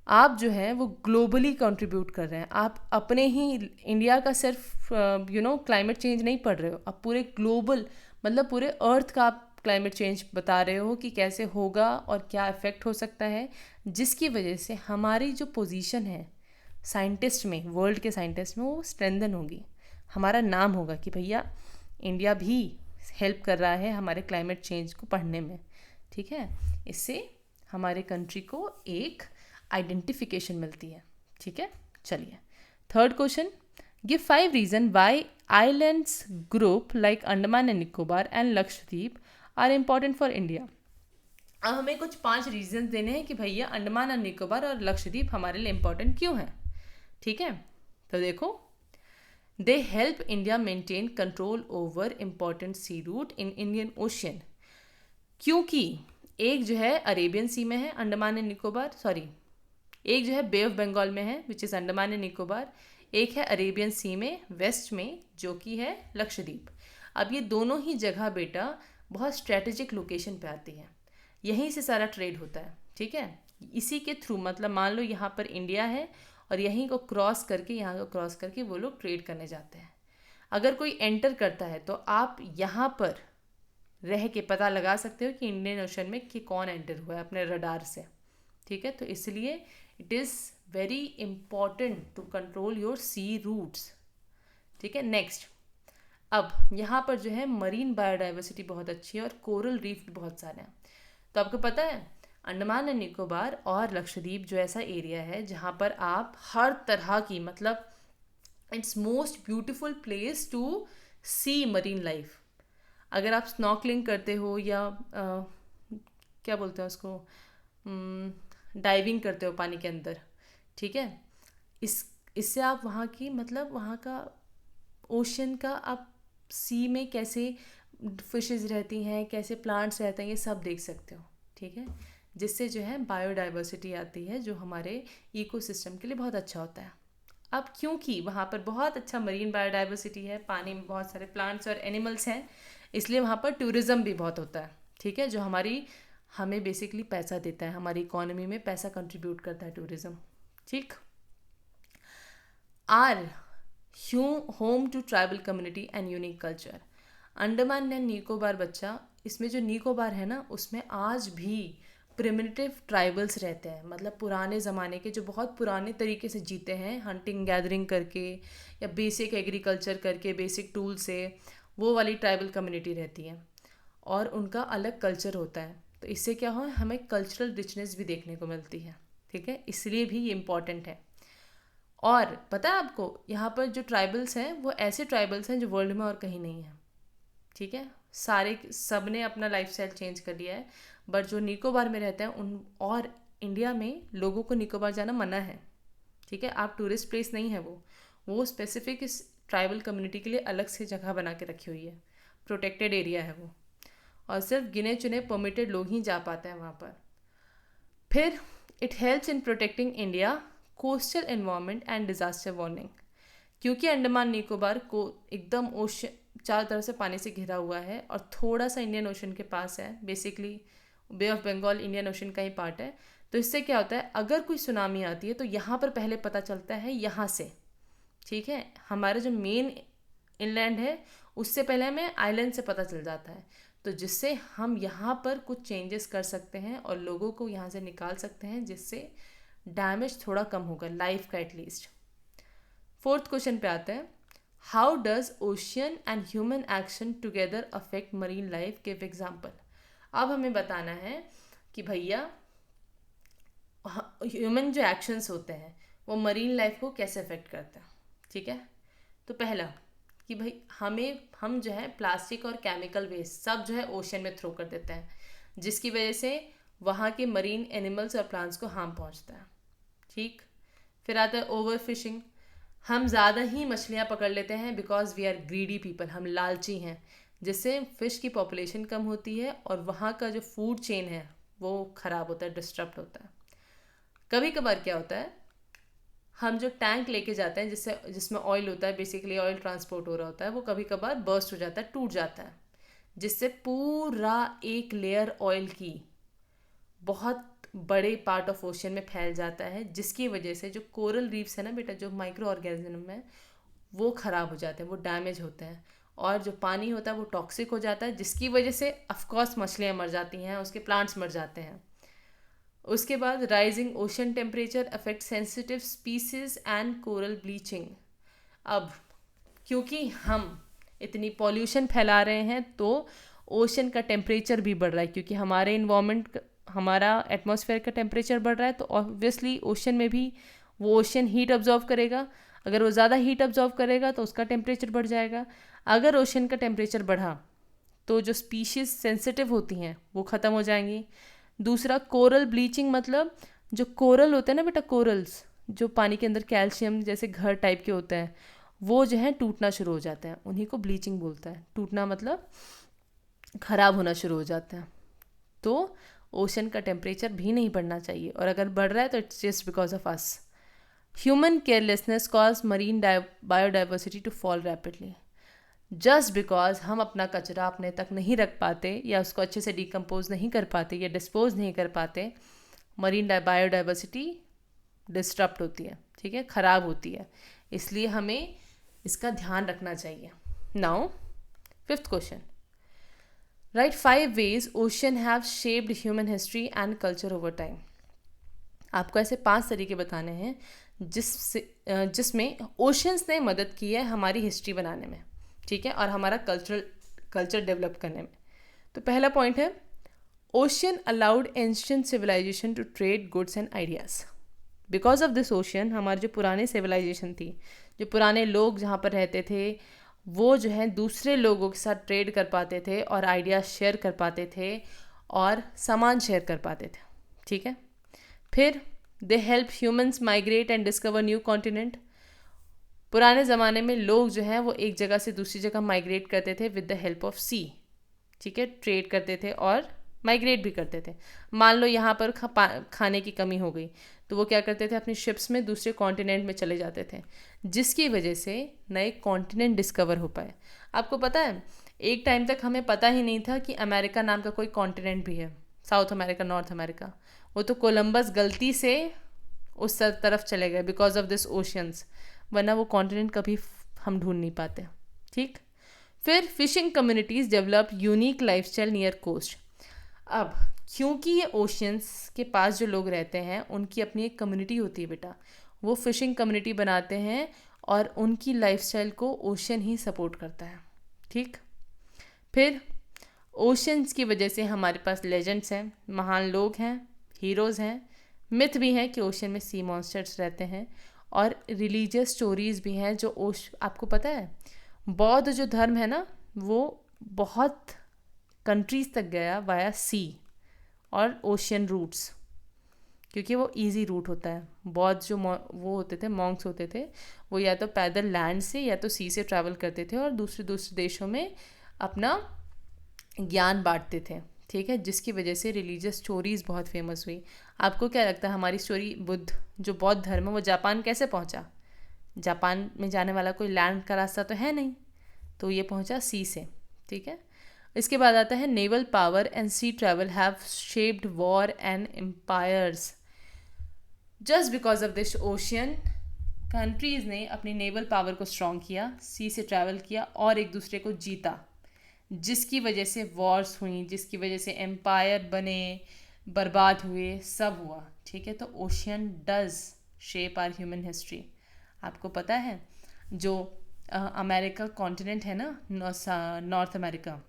आप जो है वो ग्लोबली कंट्रीब्यूट कर रहे हैं, आप अपने ही इंडिया का सिर्फ क्लाइमेट चेंज नहीं पढ़ रहे हो, आप पूरे ग्लोबल मतलब पूरे अर्थ का आप क्लाइमेट चेंज बता रहे हो कि कैसे होगा और क्या इफ़ेक्ट हो सकता है, जिसकी वजह से हमारी जो पोजीशन है साइंटिस्ट में, वर्ल्ड के साइंटिस्ट में, वो स्ट्रेंथन होगी, हमारा नाम होगा कि भैया इंडिया भी हेल्प कर रहा है हमारे क्लाइमेट चेंज को पढ़ने में, ठीक है। इससे हमारे कंट्री को एक आइडेंटिफिकेशन मिलती है, ठीक है। चलिए third question, give 5 reason why islands group like Andaman and Nicobar and Lakshadweep are important for India. अब हमें कुछ 5 रीजन देने हैं कि भैया अंडमान एंड निकोबार और लक्षद्वीप हमारे लिए इम्पॉर्टेंट क्यों है, ठीक है। तो देखो, they help India maintain control over important sea route in Indian ocean, क्योंकि एक जो है अरेबियन सी में है अंडमान एंड निकोबार, सॉरी एक जो है बे ऑफ बंगाल में है which is Andaman and Nicobar, एक है अरेबियन सी में वेस्ट में जो कि है लक्षद्वीप। अब ये दोनों ही जगह बेटा बहुत स्ट्रेटेजिक लोकेशन पे आती है, यहीं से सारा ट्रेड होता है, ठीक है। इसी के थ्रू, मतलब मान लो यहाँ पर इंडिया है और यहीं को क्रॉस करके यहाँ को क्रॉस करके वो लोग ट्रेड करने जाते हैं। अगर कोई एंटर करता है तो आप यहाँ पर रह के पता लगा सकते हो कि इंडियन ओशन में कि कौन एंटर हुआ है अपने रडार से, ठीक है। तो इसलिए it is very important to control your sea routes, ठीक है। नेक्स्ट, अब यहाँ पर जो है मरीन बायोडाइवर्सिटी बहुत अच्छी है और कोरल रीफ भी बहुत सारे हैं। तो आपको पता है अंडमान एंड निकोबार और लक्षद्वीप जो ऐसा एरिया है जहाँ पर आप हर तरह की, मतलब it's most beautiful place to see marine life. अगर आप स्नॉर्कलिंग करते हो या क्या बोलते हैं उसको, डाइविंग करते हो पानी के अंदर, ठीक है, इससे आप वहाँ की, मतलब वहाँ का ओशन का, आप सी में कैसे फिशेस रहती हैं, कैसे प्लांट्स रहते हैं, ये सब देख सकते हो, ठीक है। जिससे जो है बायोडाइवर्सिटी आती है जो हमारे इकोसिस्टम के लिए बहुत अच्छा होता है। अब क्योंकि वहाँ पर बहुत अच्छा मरीन बायोडाइवर्सिटी है, पानी में बहुत सारे प्लांट्स और एनिमल्स हैं, इसलिए वहाँ पर टूरिज़्म भी बहुत होता है, ठीक है, जो हमें बेसिकली पैसा देता है, हमारी इकोनॉमी में पैसा कंट्रीब्यूट करता है टूरिज़्म, ठीक। Are home to tribal community and unique culture. Andaman and Nicobar बच्चा, इसमें जो निकोबार है ना उसमें आज भी प्रिमिटिव ट्राइबल्स रहते हैं, मतलब पुराने ज़माने के जो बहुत पुराने तरीके से जीते हैं, हंटिंग गैदरिंग करके या बेसिक एग्रीकल्चर करके, बेसिक टूल से, वो वाली ट्राइबल कम्युनिटी रहती है और उनका अलग कल्चर होता है। तो इससे क्या हो, हमें कल्चरल रिचनेस भी देखने को मिलती है, ठीक है, इसलिए भी ये इम्पॉर्टेंट है। और पता है आपको, यहाँ पर जो ट्राइबल्स हैं वो ऐसे ट्राइबल्स हैं जो वर्ल्ड में और कहीं नहीं है, ठीक है। सब ने अपना लाइफस्टाइल चेंज कर लिया है, बट जो निकोबार में रहते हैं उन, और इंडिया में लोगों को निकोबार जाना मना है, ठीक है। आप टूरिस्ट प्लेस नहीं है वो स्पेसिफिक इस ट्राइबल कम्युनिटी के लिए अलग से जगह बना के रखी हुई है, प्रोटेक्टेड एरिया है वो, और सिर्फ गिने चुने परमिटेड लोग ही जा पाते हैं वहाँ पर। फिर it helps in protecting India coastal environment and disaster warning, क्योंकि अंडमान निकोबार को एकदम ओशन चारों तरफ से पानी से घिरा हुआ है और थोड़ा सा इंडियन ओशन के पास है, basically Bay of Bengal Indian ocean का ही पार्ट है, तो इससे क्या होता है, अगर कोई सुनामी आती है तो यहाँ पर पहले पता चलता है यहाँ से, ठीक है, हमारा जो मेन इनलैंड है उससे पहले हमें आइलैंड से पता चल जाता है, तो जिससे हम यहाँ पर कुछ चेंजेस कर सकते हैं और लोगों को यहाँ से निकाल सकते हैं, जिससे डैमेज थोड़ा कम होगा लाइफ का एटलीस्ट। फोर्थ क्वेश्चन पे आते हैं, how does ocean and human action together affect marine life, give example. अब हमें बताना है कि भैया ह्यूमन जो एक्शंस होते हैं वो मरीन लाइफ को कैसे अफेक्ट करते हैं, ठीक है। तो पहला कि भाई हम जो है प्लास्टिक और केमिकल वेस्ट सब जो है ओशन में थ्रो कर देते हैं, जिसकी वजह से वहाँ के मरीन एनिमल्स और प्लांट्स को हार्म पहुँचता है, ठीक। फिर आता है ओवर फिशिंग, हम ज़्यादा ही मछलियाँ पकड़ लेते हैं because we are greedy people, हम लालची हैं, जिससे फ़िश की पॉपुलेशन कम होती है और वहाँ का जो फूड चेन है वो ख़राब होता है, डिस्टर्ब होता है। कभी कभार क्या होता है, हम जो टैंक लेके जाते हैं जिसमें ऑयल होता है, बेसिकली ऑयल ट्रांसपोर्ट हो रहा होता है, वो कभी कभार बर्स्ट हो जाता है, टूट जाता है, जिससे पूरा एक लेयर ऑयल की बहुत बड़े पार्ट ऑफ ओशन में फैल जाता है, जिसकी वजह से जो कोरल रीफ्स है ना बेटा, जो माइक्रो ऑर्गेनिज्म है वो ख़राब हो जाते हैं, वो डैमेज होते हैं, और जो पानी होता है वो टॉक्सिक हो जाता है, जिसकी वजह से ऑफकोर्स मछलियाँ मर जाती हैं, उसके प्लांट्स मर जाते हैं। उसके बाद rising ocean temperature affect sensitive species and coral bleaching. अब क्योंकि हम इतनी पॉल्यूशन फैला रहे हैं तो ओशन का टेम्परेचर भी बढ़ रहा है, क्योंकि हमारे इन्वायरमेंट, हमारा एटमॉस्फेयर का टेम्परेचर बढ़ रहा है, तो ऑब्वियसली ओशन में भी वो ओशन हीट ऑब्जॉर्व करेगा, अगर वो ज़्यादा हीट ऑब्जॉर्व करेगा तो उसका टेम्परेचर बढ़ जाएगा। अगर ओशन का टेम्परेचर बढ़ा तो जो स्पीशीज़ सेंसिटिव होती हैं वो ख़त्म हो जाएंगी। दूसरा कोरल ब्लीचिंग, मतलब जो कोरल होते हैं ना बेटा, कोरल्स जो पानी के अंदर कैल्शियम जैसे घर टाइप के होते हैं, वो जो है टूटना शुरू हो जाते हैं, उन्हीं को ब्लीचिंग बोलता है। टूटना मतलब ख़राब होना शुरू हो जाता है। तो ओशन का टेम्परेचर भी नहीं बढ़ना चाहिए, और अगर बढ़ रहा है तो it's just because of us. Human carelessness cause marine biodiversity to fall rapidly. Just because हम अपना कचरा अपने तक नहीं रख पाते या उसको अच्छे से डिकम्पोज नहीं कर पाते या डिस्पोज नहीं कर पाते, मरीन बायोडाइवर्सिटी डिस्टर्ब होती है, ठीक है, ख़राब होती है। इसलिए हमें इसका ध्यान रखना चाहिए। Now fifth question, right 5 ways ocean have shaped human history and culture over time. आपको ऐसे 5 तरीके बताने हैं जिसमें ओशंस ने मदद की है हमारी हिस्ट्री बनाने में, ठीक है, और हमारा कल्चर डेवलप करने में। तो पहला पॉइंट है, ocean allowed ancient civilization to trade goods and ideas. Because of this ocean हमारी जो पुरानी सिविलाइजेशन थी, जो पुराने लोग जहाँ पर रहते थे, वो जो है दूसरे लोगों के साथ ट्रेड कर पाते थे और आइडियाज़ शेयर कर पाते थे और सामान शेयर कर पाते थे, ठीक है। फिर they help humans migrate and discover new continent. पुराने ज़माने में लोग जो हैं वो एक जगह से दूसरी जगह माइग्रेट करते थे विद द हेल्प ऑफ सी, ठीक है, ट्रेड करते थे और माइग्रेट भी करते थे। मान लो यहाँ पर खाने की कमी हो गई तो वो क्या करते थे, अपनी शिप्स में दूसरे कॉन्टिनेंट में चले जाते थे, जिसकी वजह से नए कॉन्टिनेंट डिस्कवर हो पाए। आपको पता है एक टाइम तक हमें पता ही नहीं था कि अमेरिका नाम का कोई कॉन्टिनेंट भी है, साउथ अमेरिका, नॉर्थ अमेरिका। वो तो कोलंबस गलती से उस तरफ चले गए बिकॉज ऑफ दिस ओशियंस, वरना वो कॉन्टिनेंट कभी हम ढूंढ नहीं पाते, ठीक। फिर fishing communities develop unique lifestyle near coast. अब क्योंकि ये ओशियंस के पास जो लोग रहते हैं उनकी अपनी एक कम्युनिटी होती है बेटा, वो फिशिंग कम्युनिटी बनाते हैं और उनकी लाइफस्टाइल को ओशन ही सपोर्ट करता है, ठीक। फिर ओशंस की वजह से हमारे पास लेजेंड्स हैं, महान लोग हैं, हीरोज़ हैं, मिथ भी हैं कि ओशन में सी मॉन्स्टर्स रहते हैं, और रिलीजियस स्टोरीज़ भी हैं जो आपको पता है बौद्ध जो धर्म है ना वो बहुत कंट्रीज़ तक गया वाया सी और ओशियन रूट्स, क्योंकि वो इजी रूट होता है। बौद्ध जो वो होते थे, मॉन्क्स होते थे, वो या तो पैदल लैंड से या तो सी से ट्रैवल करते थे और दूसरे दूसरे देशों में अपना ज्ञान बांटते थे, ठीक है, जिसकी वजह से रिलीजियस स्टोरीज़ बहुत फेमस हुई। आपको क्या लगता है हमारी स्टोरी, जो बौद्ध धर्म है वो जापान कैसे पहुंचा? जापान में जाने वाला कोई लैंड का रास्ता तो है नहीं, तो ये पहुंचा सी से, ठीक है। इसके बाद आता है naval power and sea travel have shaped war and empires just because of this ocean countries ने अपनी नेवल पावर को स्ट्रॉन्ग किया, सी से ट्रैवल किया और एक दूसरे को जीता, जिसकी वजह से वॉर्स हुई, जिसकी वजह से एम्पायर बने, बर्बाद हुए, सब हुआ। ठीक है, तो ocean does shape our human history. आपको पता है जो अमेरिका कॉन्टिनेंट है ना, नॉर्थ अमेरिका,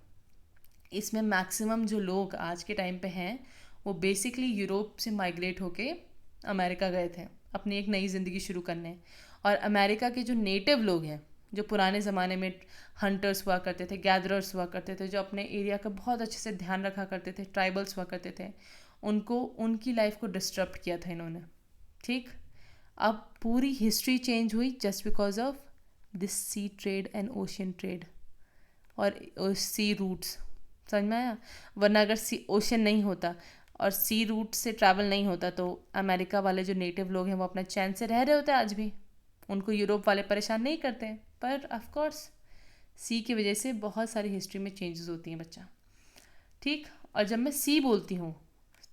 इसमें मैक्सिमम जो लोग आज के टाइम पे हैं वो बेसिकली यूरोप से माइग्रेट होके अमेरिका गए थे अपनी एक नई ज़िंदगी शुरू करने। और अमेरिका के जो नेटिव लोग हैं, जो पुराने ज़माने में हंटर्स हुआ करते थे, गैदरर्स हुआ करते थे, जो अपने एरिया का बहुत अच्छे से ध्यान रखा करते थे, ट्राइबल्स हुआ करते थे, उनको उनकी लाइफ को डिस्टर्ब किया था इन्होंने। ठीक, अब पूरी हिस्ट्री चेंज हुई just because of this sea trade and ocean trade और सी रूट्स। समझ में आया? वरना अगर सी ओशन नहीं होता और सी रूट से ट्रैवल नहीं होता तो अमेरिका वाले जो नेटिव लोग हैं वो अपना चैन से रह रहे होते आज भी, उनको यूरोप वाले परेशान नहीं करते हैं। पर ऑफ कोर्स सी की वजह से बहुत सारी हिस्ट्री में चेंजेस होती हैं बच्चा। ठीक, और जब मैं सी बोलती हूँ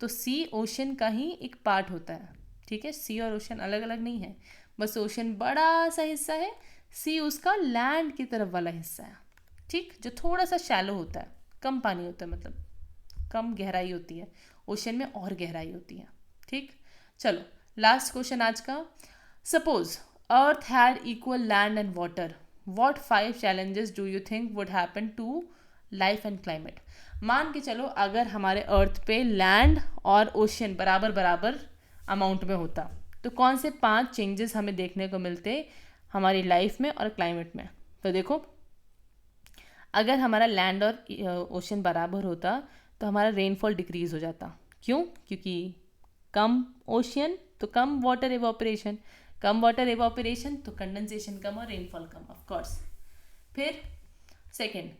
तो सी ओशन का ही एक पार्ट होता है। ठीक है, सी और ओशन अलग अलग नहीं है, बस ओशन बड़ा सा हिस्सा है, सी उसका लैंड की तरफ वाला हिस्सा है। ठीक, जो थोड़ा सा शैलो होता है, कम पानी होता है, मतलब कम गहराई होती है, ओशन में और गहराई होती है। ठीक, चलो लास्ट क्वेश्चन आज का। Suppose earth had equal land and water, what 5 challenges do you think would happen to life and climate. मान के चलो अगर हमारे अर्थ पे लैंड और ओशन बराबर बराबर अमाउंट में होता तो कौन से 5 चेंजेस हमें देखने को मिलते हमारी लाइफ में और क्लाइमेट में। तो देखो, अगर हमारा लैंड और ओशन बराबर होता तो हमारा रेनफॉल डिक्रीज़ हो जाता। क्यों? क्योंकि कम ओशन तो कम वाटर एवापोरेशन, कम वाटर एवापोरेशन तो कंडेंसेशन कम और रेनफॉल कम, ऑफ कोर्स। फिर second,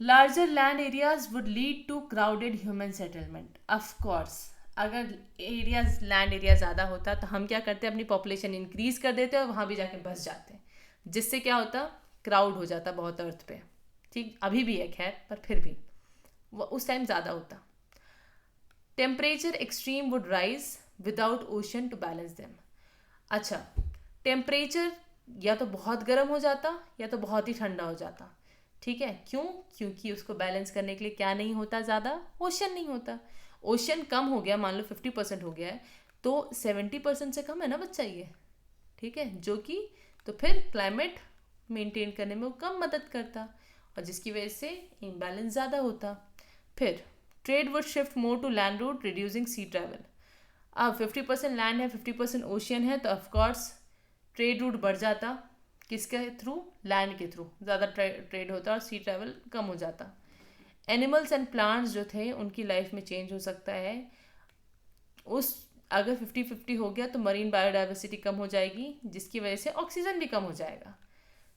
larger land areas would lead to crowded human settlement. Of course अगर एरियाज लैंड एरिया ज़्यादा होता तो हम क्या करते, अपनी पॉपुलेशन इंक्रीज़ कर देते और वहाँ भी जाके बस जाते, जिससे क्या होता, क्राउड हो जाता बहुत अर्थ पे। ठीक, अभी भी है खैर, पर फिर भी वो उस टाइम ज़्यादा होता। Temperature extreme would rise without ocean to balance them. अच्छा, टेम्परेचर या तो बहुत गर्म हो जाता या तो बहुत ही ठंडा हो जाता। ठीक है, क्यों? क्योंकि उसको बैलेंस करने के लिए क्या नहीं होता, ज़्यादा ओशन नहीं होता। ओशन कम हो गया, मान लो 50% हो गया है, तो 70% से कम है ना बच्चा ये। ठीक है, जो कि तो फिर क्लाइमेट मेंटेन करने में वो कम मदद करता और जिसकी वजह से इम्बैलेंस ज़्यादा होता। फिर trade would shift more to land route reducing sea travel. अब 50% लैंड है, 50% ओशियन है, तो ऑफकोर्स ट्रेड रूट बढ़ जाता, किसके थ्रू, लैंड के थ्रू ज़्यादा ट्रेड होता और सी ट्रैवल कम हो जाता। एनिमल्स एंड प्लांट्स जो थे उनकी लाइफ में चेंज हो सकता है। उस अगर 50-50 हो गया तो मरीन बायोडाइवर्सिटी कम हो जाएगी, जिसकी वजह से ऑक्सीजन भी कम हो जाएगा।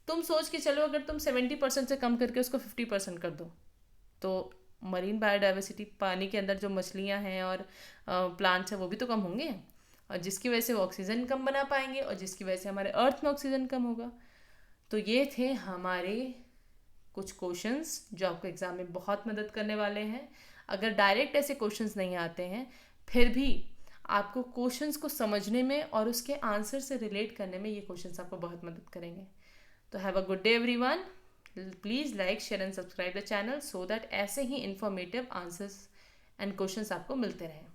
तुम सोच के चलो, अगर तुम 70% से कम करके उसको 50% कर दो तो मरीन बायोडाइवर्सिटी, पानी के अंदर जो मछलियाँ हैं और प्लांट्स हैं वो भी तो कम होंगे, और जिसकी वजह से वो ऑक्सीजन कम बना पाएंगे और जिसकी वजह से हमारे अर्थ में ऑक्सीजन कम होगा। तो ये थे हमारे कुछ क्वेश्चंस जो आपको एग्ज़ाम में बहुत मदद करने वाले हैं। अगर डायरेक्ट ऐसे क्वेश्चंस नहीं आते हैं फिर भी आपको क्वेश्चंस को समझने में और उसके आंसर से रिलेट करने में ये क्वेश्चंस आपको बहुत मदद करेंगे। तो have a good day everyone. Please like, share and subscribe the channel so that ऐसे ही इंफॉर्मेटिव आंसर्स एंड क्वेश्चंस आपको मिलते रहें।